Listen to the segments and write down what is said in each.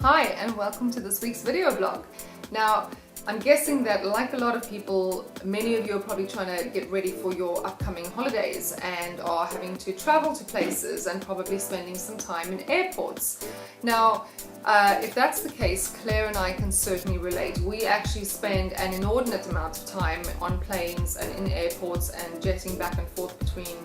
Hi and welcome to this week's video blog. Now, I'm guessing that like a lot of people, many of you are probably trying to get ready for your upcoming holidays and are having to travel to places and probably spending some time in airports. Now, if that's the case, Claire and I can certainly relate. We actually spend an inordinate amount of time on planes and in airports and jetting back and forth between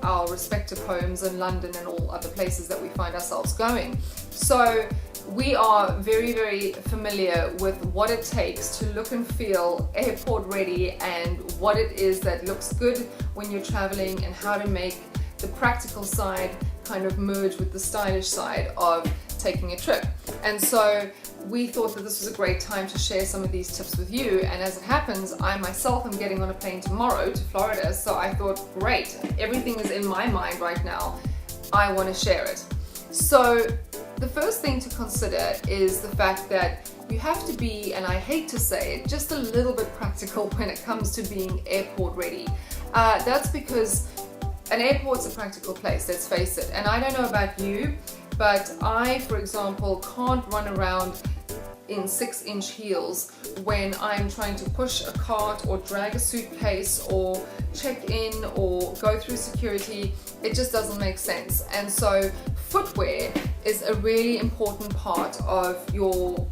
our respective homes in London and all other places that we find ourselves going. So we are very, very familiar with what it takes to look and feel airport ready and what it is that looks good when you're traveling and how to make the practical side kind of merge with the stylish side of taking a trip. And so we thought that this was a great time to share some of these tips with you, and as it happens, I myself am getting on a plane tomorrow to Florida, so I thought, great, everything is in my mind right now, I want to share it. So the first thing to consider is the fact that you have to be, and I hate to say it, just a little bit practical when it comes to being airport ready. That's because an airport's a practical place, let's face it, and I don't know about you, but I, for example, can't run around in 6-inch heels when I'm trying to push a cart or drag a suitcase or check in or go through security. It just doesn't make sense. And so footwear is a really important part of your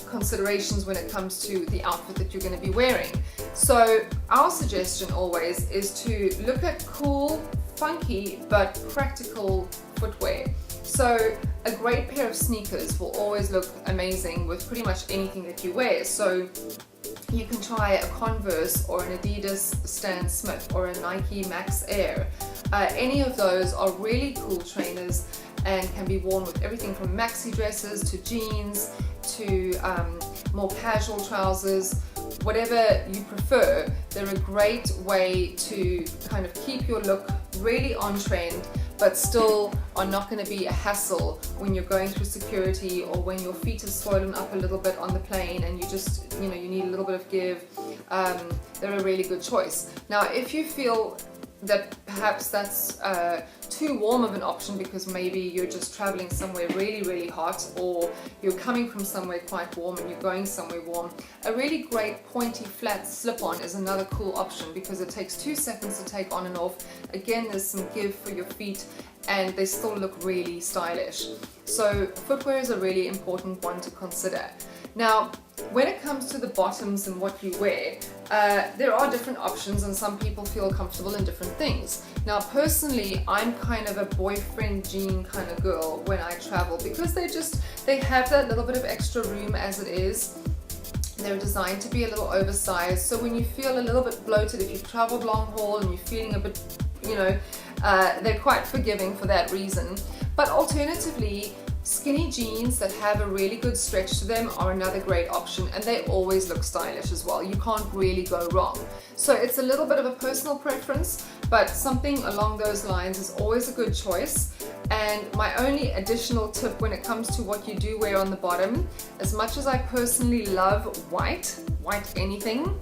considerations when it comes to the outfit that you're going to be wearing. So our suggestion always is to look at cool, funky, but practical footwear. So a great pair of sneakers will always look amazing with pretty much anything that you wear. So you can try a Converse or an Adidas Stan Smith or a Nike Max Air. Any of those are really cool trainers and can be worn with everything from maxi dresses to jeans to more casual trousers. Whatever you prefer, they're a great way to kind of keep your look really on trend, but still are not going to be a hassle when you're going through security or when your feet are swollen up a little bit on the plane and you just, you need a little bit of give. They're a really good choice. Now, if you feel that perhaps that's too warm of an option because maybe you're just traveling somewhere really, really hot, or you're coming from somewhere quite warm and you're going somewhere warm, a really great pointy flat slip-on is another cool option because it takes 2 seconds to take on and off. Again, there's some give for your feet and they still look really stylish. So footwear is a really important one to consider. Now, when it comes to the bottoms and what you wear, there are different options and some people feel comfortable in different things. Now, personally, I'm kind of a boyfriend jean kind of girl when I travel because they have that little bit of extra room as it is. They're designed to be a little oversized, so when you feel a little bit bloated, if you've traveled long haul and you're feeling a bit, they're quite forgiving for that reason. But alternatively, skinny jeans that have a really good stretch to them are another great option, and they always look stylish as well. You can't really go wrong. So it's a little bit of a personal preference, but something along those lines is always a good choice. And my only additional tip when it comes to what you do wear on the bottom, as much as I personally love white anything,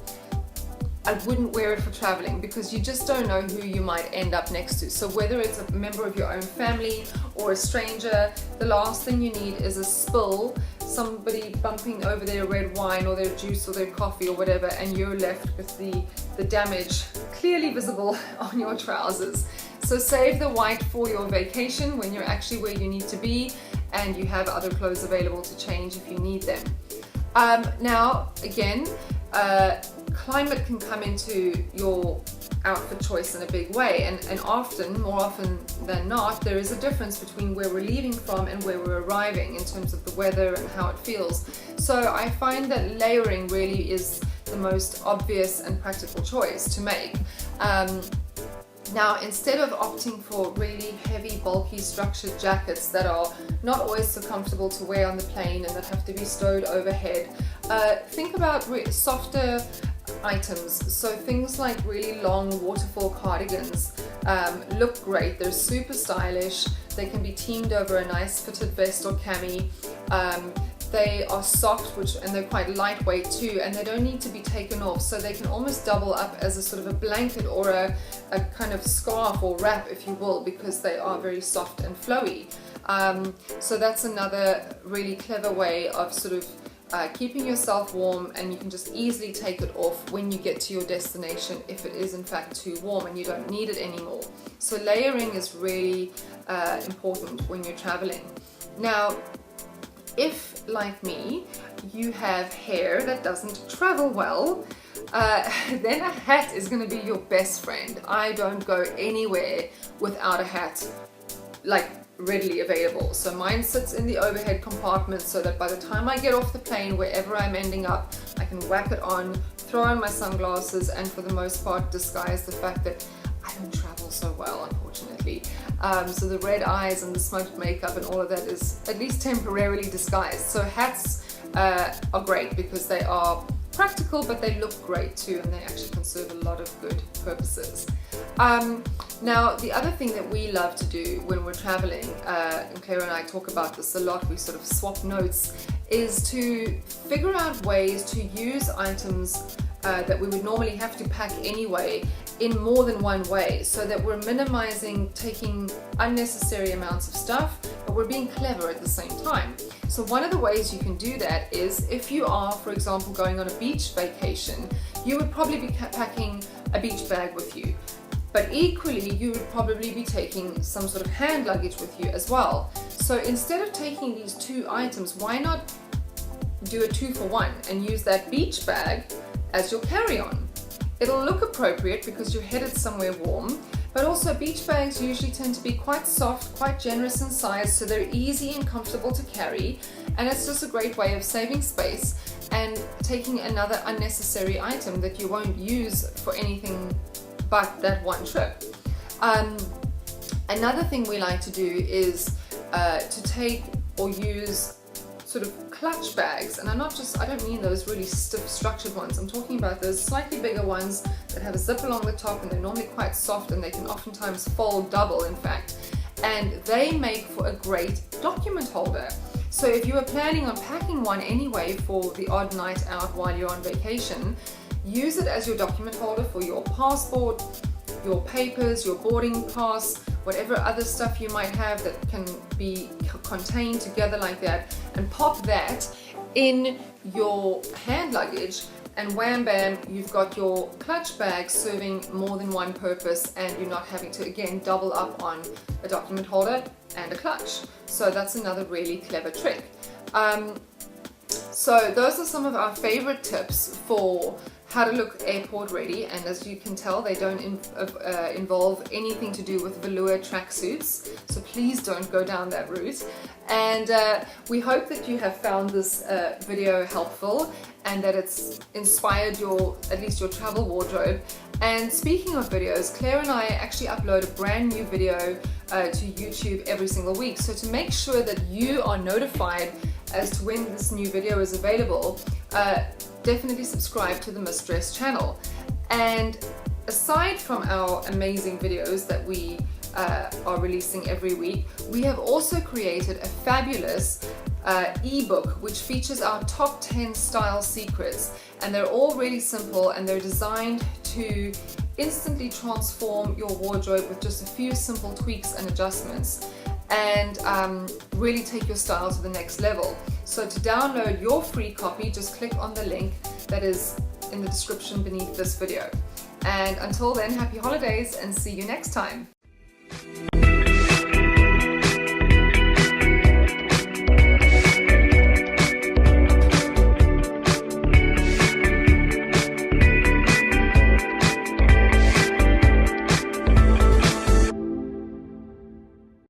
I wouldn't wear it for traveling because you just don't know who you might end up next to. So whether it's a member of your own family or a stranger, the last thing you need is a spill, somebody bumping over their red wine or their juice or their coffee or whatever, and you're left with the damage clearly visible on your trousers. So save the white for your vacation when you're actually where you need to be and you have other clothes available to change if you need them. Now, again, climate can come into your outfit choice in a big way, and more often than not, there is a difference between where we're leaving from and where we're arriving in terms of the weather and how it feels. So I find that layering really is the most obvious and practical choice to make. Now, instead of opting for really heavy, bulky, structured jackets that are not always so comfortable to wear on the plane and that have to be stowed overhead, think about softer items. So things like really long waterfall cardigans look great. They're super stylish. They can be teamed over a nice fitted vest or cami. They are soft, and they're quite lightweight too, and they don't need to be taken off, so they can almost double up as a sort of a blanket or a kind of scarf or wrap, if you will, because they are very soft and flowy. So that's another really clever way of sort of keeping yourself warm, and you can just easily take it off when you get to your destination if it is in fact too warm and you don't need it anymore. So layering is really important when you're traveling. Now, if, like me, you have hair that doesn't travel well, then a hat is going to be your best friend. I don't go anywhere without a hat, like, readily available. So mine sits in the overhead compartment so that by the time I get off the plane, wherever I'm ending up, I can whack it on, throw on my sunglasses, and for the most part disguise the fact that I don't travel so well, unfortunately. So the red eyes and the smudged makeup and all of that is at least temporarily disguised. So hats are great because they are practical, but they look great too, and they actually can serve a lot of good purposes. Now, the other thing that we love to do when we're traveling, and Claire and I talk about this a lot, we sort of swap notes, is to figure out ways to use items that we would normally have to pack anyway in more than one way, so that we're minimizing taking unnecessary amounts of stuff, but we're being clever at the same time. So one of the ways you can do that is if you are, for example, going on a beach vacation, you would probably be packing a beach bag with you. But equally, you would probably be taking some sort of hand luggage with you as well. So instead of taking these two items, why not do a 2-for-1 and use that beach bag as your carry-on? It'll look appropriate because you're headed somewhere warm, but also beach bags usually tend to be quite soft, quite generous in size, so they're easy and comfortable to carry, and it's just a great way of saving space and taking another unnecessary item that you won't use for anything but that one trip. Another thing we like to do is to take or use sort of clutch bags, and I don't mean those really stiff structured ones. I'm talking about those slightly bigger ones that have a zip along the top, and they're normally quite soft, and they can oftentimes fold double, in fact, and they make for a great document holder. So if you are planning on packing one anyway for the odd night out while you're on vacation, use it as your document holder for your passport, your papers, your boarding pass, whatever other stuff you might have that can be contained together like that, and pop that in your hand luggage, and wham bam, you've got your clutch bag serving more than one purpose, and you're not having to again double up on a document holder and a clutch. So that's another really clever trick. So those are some of our favorite tips for how to look airport ready, and as you can tell, they don't involve anything to do with velour tracksuits, so please don't go down that route. And we hope that you have found this video helpful and that it's inspired at least your travel wardrobe. And speaking of videos, Claire and I actually upload a brand new video to YouTube every single week, so to make sure that you are notified as to when this new video is available, definitely subscribe to the Mistress channel. And aside from our amazing videos that we are releasing every week, we have also created a fabulous ebook which features our top 10 style secrets, and they're all really simple, and they're designed to instantly transform your wardrobe with just a few simple tweaks and adjustments, and really take your style to the next level. So to download your free copy, just click on the link that is in the description beneath this video. And until then, happy holidays and see you next time.